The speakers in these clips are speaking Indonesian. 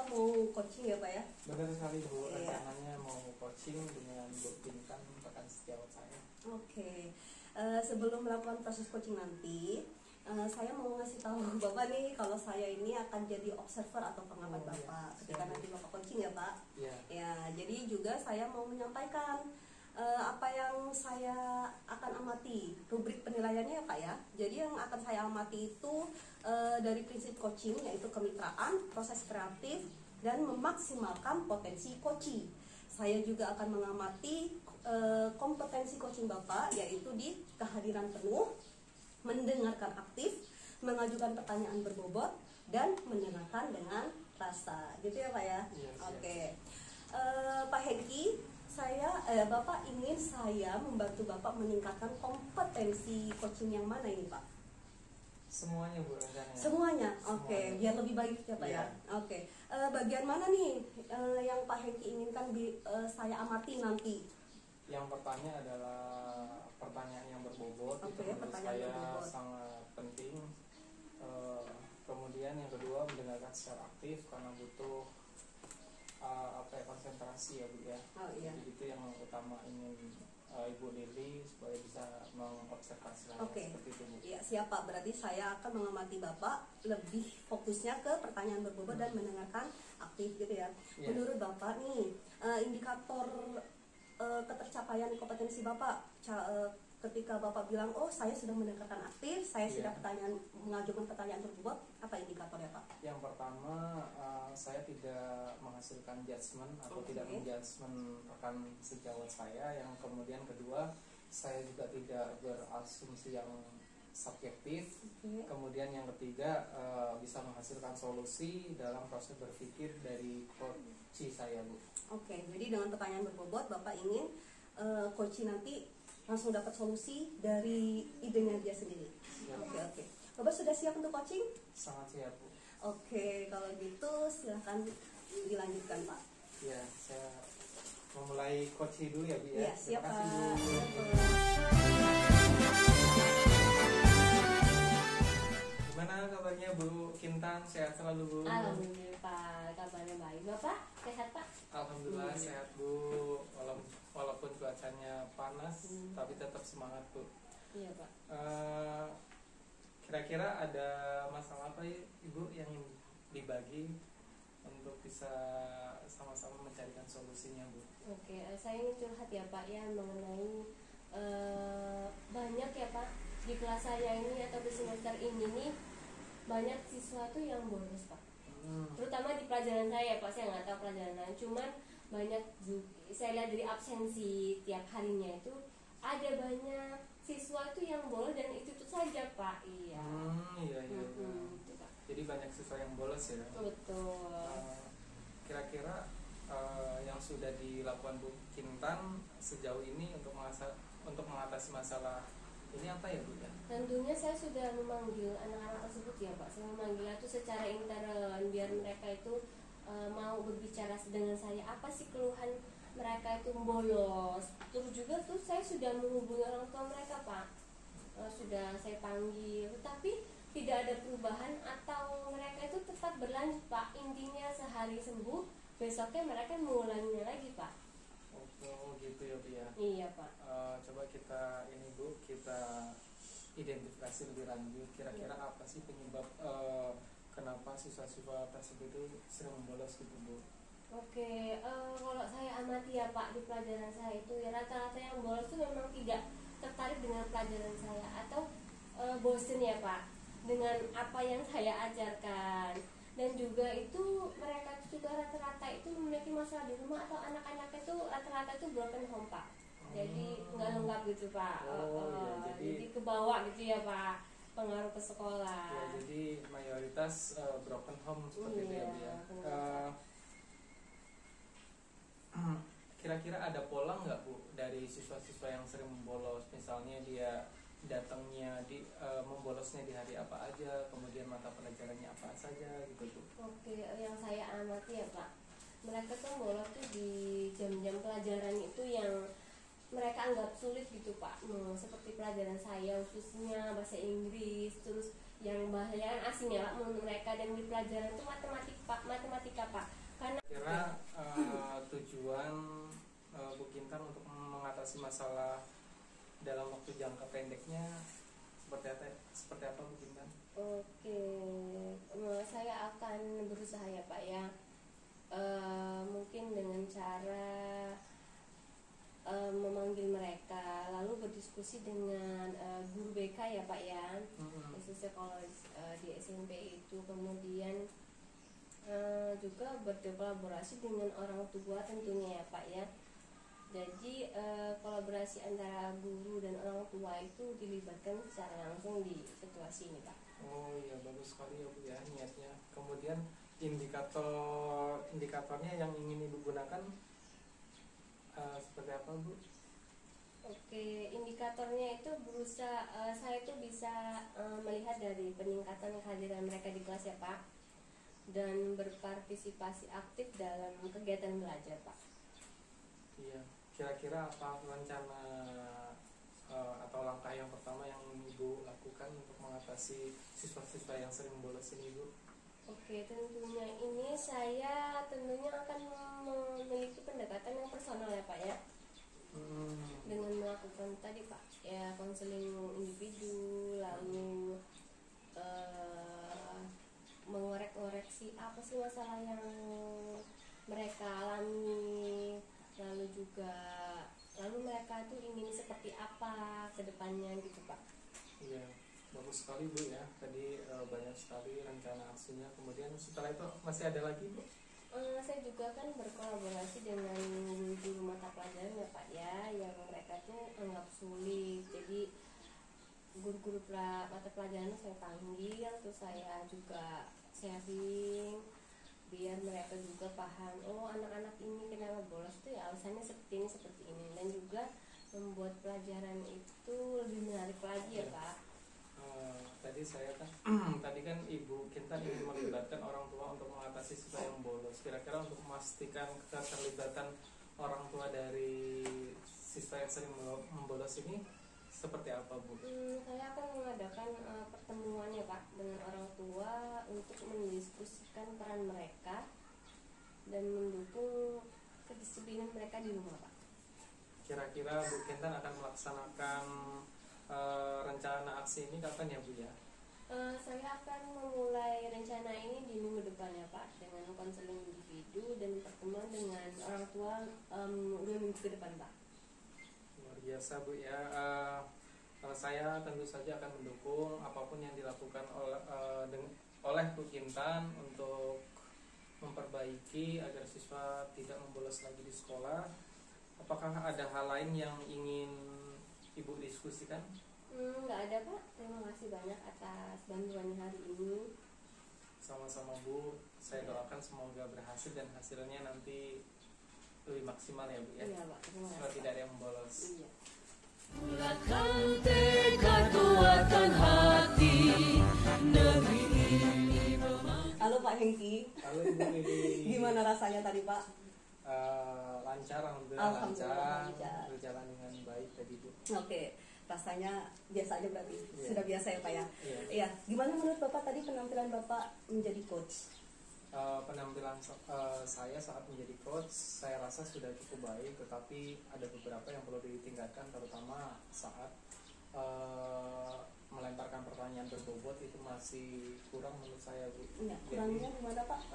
Bapak mau coaching ya Pak ya? Benar sekali Bu, Iya. rencananya mau coaching dengan Bu Pintan, rekan sejawat saya. Oke. Sebelum melakukan proses coaching nanti, saya mau ngasih tahu Bapak nih kalau saya ini akan jadi observer atau pengamat Oh, iya. Bapak ketika nanti Bapak coaching ya Pak. Iya. Ya, jadi juga saya mau menyampaikan apa yang saya akan amati, rubrik penilaiannya ya Pak ya. Jadi yang akan saya amati itu dari prinsip coaching, yaitu kemitraan, proses kreatif, dan memaksimalkan potensi coaching. Saya juga akan mengamati kompetensi coaching Bapak, yaitu di kehadiran penuh, mendengarkan aktif, mengajukan pertanyaan berbobot, dan mendengarkan dengan rasa. Gitu ya Pak ya? Iya, siap. Oke. Pak Hengki, Bapak ingin saya membantu Bapak meningkatkan kompetensi coaching yang mana ini Pak? Semuanya Bu rencananya. Semuanya, oke, Semuanya. biar lebih baik ya Pak ya. Iya. Oke. Bagian mana nih yang Pak Hengki inginkan saya amati nanti? Yang pertama adalah pertanyaan yang berbobot, Oke, itu menurut pertanyaan saya berbobot. sangat penting. Kemudian yang kedua, mendengarkan secara aktif karena butuh konsentrasi ya Bu ya. Oh iya. Jadi itu yang utama ingin Ibu Lili supaya bisa mengobservasi saya Oke. seperti itu Bu. Ya, siap Pak. Berarti saya akan mengamati Bapak lebih fokusnya ke pertanyaan berbobot dan mendengarkan aktif gitu ya. Iya. Menurut Bapak nih, indikator ketercapaian kompetensi Bapak ketika Bapak bilang, oh saya sudah mendengarkan aktif, saya Iya. sudah mengajukan pertanyaan berbobot, apa indikatornya Pak? Yang pertama, saya tidak menghasilkan judgement atau Oke. tidak menjudgement rekan sejawat saya. Yang kemudian kedua, saya juga tidak berasumsi yang subjektif. Oke. Kemudian yang ketiga, bisa menghasilkan solusi dalam proses berpikir dari coach saya Bu. Oke, jadi dengan pertanyaan berbobot Bapak ingin coach nanti langsung dapat solusi dari idenya dia sendiri. Siap. Oke. Bapak sudah siap untuk coaching? Sangat siap Bu. Oke, kalau gitu silahkan dilanjutkan Pak. Ya, saya memulai coaching dulu ya Bu Iya, ya. siap Terima Pak. kasih, Bu. Siap, Pak. Gimana kabarnya Bu Kintan? Sehat selalu Bu? Alhamdulillah Pak, kabarnya baik. Bapak sehat Pak? Alhamdulillah sehat Bu. Walaupun cuacanya panas, tapi tetap semangat Bu. Iya Pak. Kira-kira ada masalah apa ya Ibu yang ingin dibagi untuk bisa sama-sama mencarikan solusinya Bu? Oke, saya ingin curhat ya Pak ya mengenai banyak ya Pak di kelas saya ini atau di semester ini nih banyak siswa tuh yang bolos Pak. Terutama di pelajaran saya Pak, saya nggak tahu pelajaran lain, cuman banyak saya lihat dari absensi tiap harinya itu ada banyak siswa itu yang bolos dan itu saja Pak. Iya. Iya. Itu, Pak. Jadi banyak siswa yang bolos ya. Betul. Kira-kira yang sudah dilakukan Bu Kintan sejauh ini untuk mengatasi masalah ini apa ya Bu ya? Tentunya saya sudah memanggil anak-anak tersebut ya Pak. Saya memanggilnya itu secara intern biar mereka itu mau berbicara dengan saya apa sih keluhan mereka itu bolos. Terus juga tuh saya sudah menghubungi orang tua mereka Pak. Sudah saya panggil, tapi tidak ada perubahan atau mereka itu tetap berlanjut Pak. Intinya sehari sembuh, besoknya mereka mengulanginya lagi Pak. Oh gitu ya Bu ya. Iya Pak. Coba kita ini Bu, kita identifikasi lebih lanjut. Kira-kira apa sih penyebab kenapa siswa-siswa tersebut itu sering bolos gitu Bu? Oke, kalau saya amati ya Pak di pelajaran saya itu ya rata-rata yang bolos itu memang tidak tertarik dengan pelajaran saya atau bosen ya Pak dengan apa yang saya ajarkan. Dan juga itu mereka juga rata-rata itu memiliki masalah di rumah atau anak-anak itu rata-rata itu broken home Pak. Jadi nggak lengkap gitu Pak. Iya, jadi kebawa gitu ya Pak, pengaruh ke sekolah. Ya, jadi mayoritas broken home seperti itu ya Bu ya. Kira-kira ada pola nggak Bu dari siswa-siswa yang sering bolos? Misalnya dia datangnya membolosnya di hari apa aja, kemudian mata pelajarannya apa saja gitu Bu. Oke, yang saya amati ya Pak, mereka tuh bolos tuh di jam-jam pelajaran itu yang mereka anggap sulit gitu Pak, seperti pelajaran saya khususnya bahasa Inggris, terus yang bahasa asing ya Pak menurut mereka, dan di pelajaran itu matematika Pak. Karena Kira tujuan Bu Kintan untuk mengatasi masalah dalam waktu jangka pendeknya seperti apa Bu Kintan? oke, saya akan berusaha ya Pak ya. Mungkin dengan cara memanggil mereka, lalu berdiskusi dengan guru BK ya Pak ya, khususnya kalau di SMP itu, kemudian juga berkolaborasi dengan orang tua tentunya ya Pak ya. Jadi kolaborasi antara guru dan orang tua itu dilibatkan secara langsung di situasi ini Pak. Oh iya, bagus sekali ya Bu ya niatnya. Kemudian indikatornya yang ingin Ibu gunakan seperti apa Bu? Oke, indikatornya itu berusaha saya itu bisa melihat dari peningkatan kehadiran mereka di kelas ya Pak, dan berpartisipasi aktif dalam kegiatan belajar Pak. Iya, kira-kira apa rencana atau langkah yang pertama yang Ibu lakukan untuk mengatasi siswa-siswa yang sering bolos ini Bu? Oke, tentunya ini saya tentunya akan memiliki pendekatan yang personal ya Pak ya, dengan melakukan tadi Pak ya konseling individu, lalu mengoreksi apa sih masalah yang mereka alami, lalu mereka tuh ingin seperti apa ke depannya gitu Pak. Iya, bagus sekali Bu ya. Tadi banyak sekali rencana aksinya. Kemudian setelah itu masih ada lagi Bu? Saya juga kan berkolaborasi dengan guru mata pelajaran ya Pak ya, yang mereka tuh anggap sulit. Jadi guru-guru mata pelajaran saya panggil, terus saya juga sharing biar mereka juga paham, oh anak-anak ini kenapa bolos tuh ya alasannya seperti ini, dan juga membuat pelajaran itu lebih menarik lagi ya Pak. Tadi saya kan tadi kan Ibu Kintan ingin melibatkan orang tua untuk mengatasi siswa yang bolos. Kira-kira untuk memastikan keterlibatan orang tua dari siswa yang sering membolos ini seperti apa Bu? Saya akan mengadakan pertemuan ya Pak dengan orang tua untuk mendiskusikan peran mereka dan mendukung kedisiplinan mereka di rumah Pak. Kira-kira Bu Kintan akan melaksanakan rencana aksi ini kapan ya Bu ya? Saya akan memulai rencana ini di minggu depan ya Pak, dengan konseling individu dan pertemuan dengan orang tua 2 minggu ke depan Pak. Luar biasa Bu ya. Saya tentu saja akan mendukung apapun yang dilakukan oleh Bu Kintan untuk memperbaiki agar siswa tidak membolos lagi di sekolah. Apakah ada hal lain yang ingin Ibu diskusikan? Nggak ada Pak, terima kasih banyak atas bantuannya hari ini. Sama-sama Bu, saya doakan semoga berhasil dan hasilnya nanti lebih maksimal ya Bu ya. Iya Pak, terima Supaya kasih. tidak ada yang membolos. Iya. Bulatkan tekad, kuatkan hati, negeri ini Halo Pak Hengki, Halo Ibu Lili. gimana rasanya tadi Pak? Lancar, alhamdulillah Alhamdulillah, lancar, lancar. berjalan dengan baik tadi Bu. Oke, rasanya biasa aja berarti. Iya. Sudah biasa ya Pak ya. Iya. Iya, gimana menurut Bapak tadi penampilan Bapak menjadi coach? Penampilan saya saat menjadi coach, saya rasa sudah cukup baik, tetapi ada beberapa yang perlu ditingkatkan, terutama saat melemparkan pertanyaan berbobot itu masih kurang menurut saya Bu. Iya, kurangnya gimana Pak?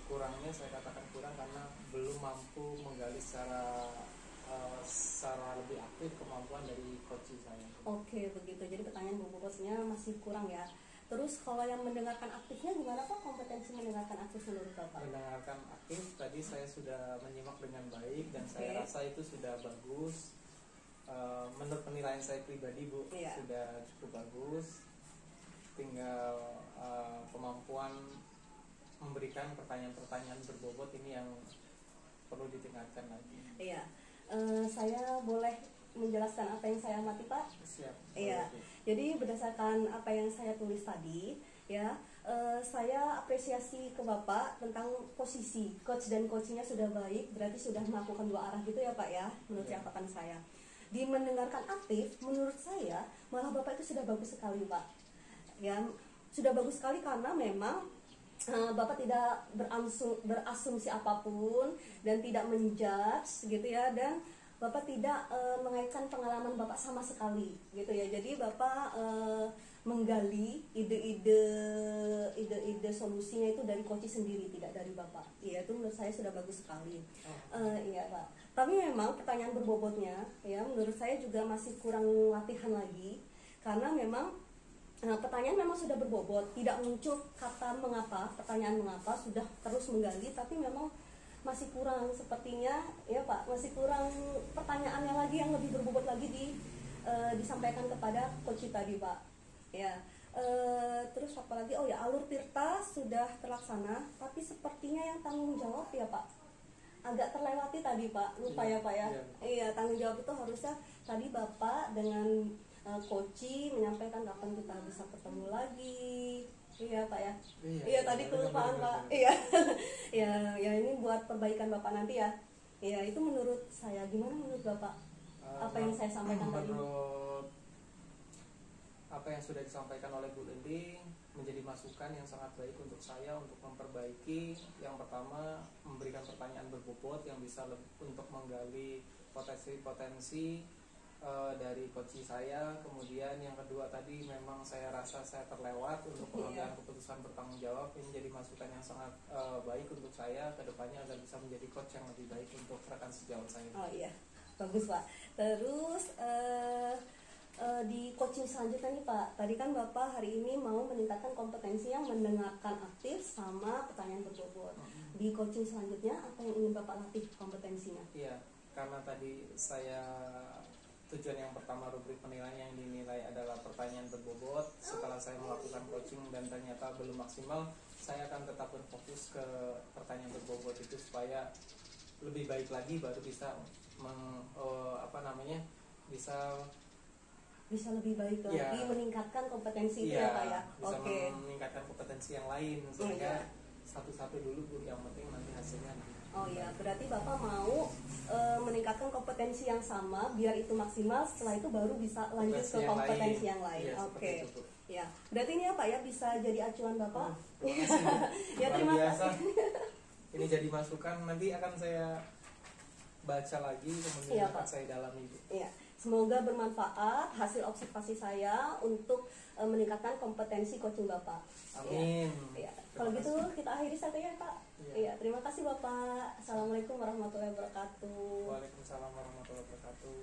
Kurangnya saya katakan kurang karena belum mampu menggali secara lebih aktif kemampuan dari coach saya. Oke, begitu. Jadi pertanyaan bobotnya masih kurang ya. Terus kalau yang mendengarkan aktifnya gimana Pak? Kompetensi mendengarkan aktif menurut Bapak? Mendengarkan aktif tadi saya sudah menyimak dengan baik dan saya Oke. rasa itu sudah bagus. Menurut penilaian saya pribadi Bu, Iya. sudah cukup bagus. Tinggal kemampuan memberikan pertanyaan-pertanyaan berbobot ini yang perlu ditingkatkan lagi. Iya. Saya boleh menjelaskan apa yang saya amati Pak? Siap. Iya. Boleh, Bu. Jadi berdasarkan apa yang saya tulis tadi, ya, saya apresiasi ke Bapak tentang posisi coach dan coachnya sudah baik, berarti sudah melakukan 2 arah gitu ya Pak ya, menurut Iya. catatan saya. di mendengarkan aktif, menurut saya malah Bapak itu sudah bagus sekali, Pak. Ya, sudah bagus sekali karena memang Bapak tidak berasumsi apapun dan tidak menjudge gitu ya, dan Bapak tidak mengaitkan pengalaman Bapak sama sekali gitu ya. Jadi Bapak menggali ide-ide solusinya itu dari coach sendiri, tidak dari Bapak. Iya, itu menurut saya sudah bagus sekali. Iya, Pak. Tapi memang pertanyaan berbobotnya ya menurut saya juga masih kurang latihan lagi, karena memang pertanyaan memang sudah berbobot, tidak muncul kata mengapa, pertanyaan mengapa, sudah terus menggali, tapi memang masih kurang sepertinya ya Pak, masih kurang pertanyaannya lagi yang lebih berbobot lagi disampaikan kepada coach tadi, Pak. Ya, terus apa lagi? Oh ya, alur tirta sudah terlaksana, tapi sepertinya yang tanggung jawab ya Pak agak terlewati tadi, Pak. Lupa ya Pak ya. Iya, tanggung jawab itu harusnya tadi Bapak dengan coach menyampaikan kapan kita bisa ketemu lagi. Iya Pak ya. Iya, tadi kelupaan Pak. Iya. Ya ini buat perbaikan Bapak nanti ya. Iya, itu menurut saya. Gimana menurut Bapak? Apa yang saya sampaikan tadi? Menurut apa yang sudah disampaikan oleh Bu Lindi menjadi masukan yang sangat baik untuk saya untuk memperbaiki. Yang pertama, memberikan pertanyaan berbobot yang bisa untuk menggali potensi-potensi dari coach saya. Kemudian yang kedua tadi memang saya rasa saya terlewat untuk pengambilan keputusan bertanggung jawab. Ini jadi masukan yang sangat baik untuk saya kedepannya agar bisa menjadi coach yang lebih baik untuk rekan sejawat saya. Oh iya, bagus Pak. Terus di coaching selanjutnya nih Pak, tadi kan Bapak hari ini mau meningkatkan kompetensi yang mendengarkan aktif sama pertanyaan berbobot. Di coaching selanjutnya apa yang ingin Bapak latih kompetensinya? Iya, karena tadi saya tujuan yang pertama rubrik penilaian yang dinilai adalah pertanyaan berbobot. Setelah saya melakukan coaching dan ternyata belum maksimal, saya akan tetap berfokus ke pertanyaan berbobot itu supaya lebih baik lagi, baru bisa bisa lebih baik lagi meningkatkan kompetensi itu ya Pak ya. Bisa meningkatkan kompetensi yang lain sehingga satu-satu dulu, yang penting nanti hasilnya. Oh iya, berarti Bapak mau meningkatkan kompetensi yang sama biar itu maksimal, setelah itu baru bisa lanjut ke kompetensi yang lain. Oke. Ya, berarti ini ya Pak ya bisa jadi acuan Bapak. Ya, terima kasih. Ini jadi masukan, nanti akan saya baca lagi kemudian akan saya dalami. Iya. Semoga bermanfaat hasil observasi saya untuk meningkatkan kompetensi coaching Bapak. Amin. Ya. Kalau gitu kita akhiri saja ya Pak. Iya. Terima kasih Bapak. Assalamualaikum warahmatullahi wabarakatuh. Waalaikumsalam warahmatullahi wabarakatuh.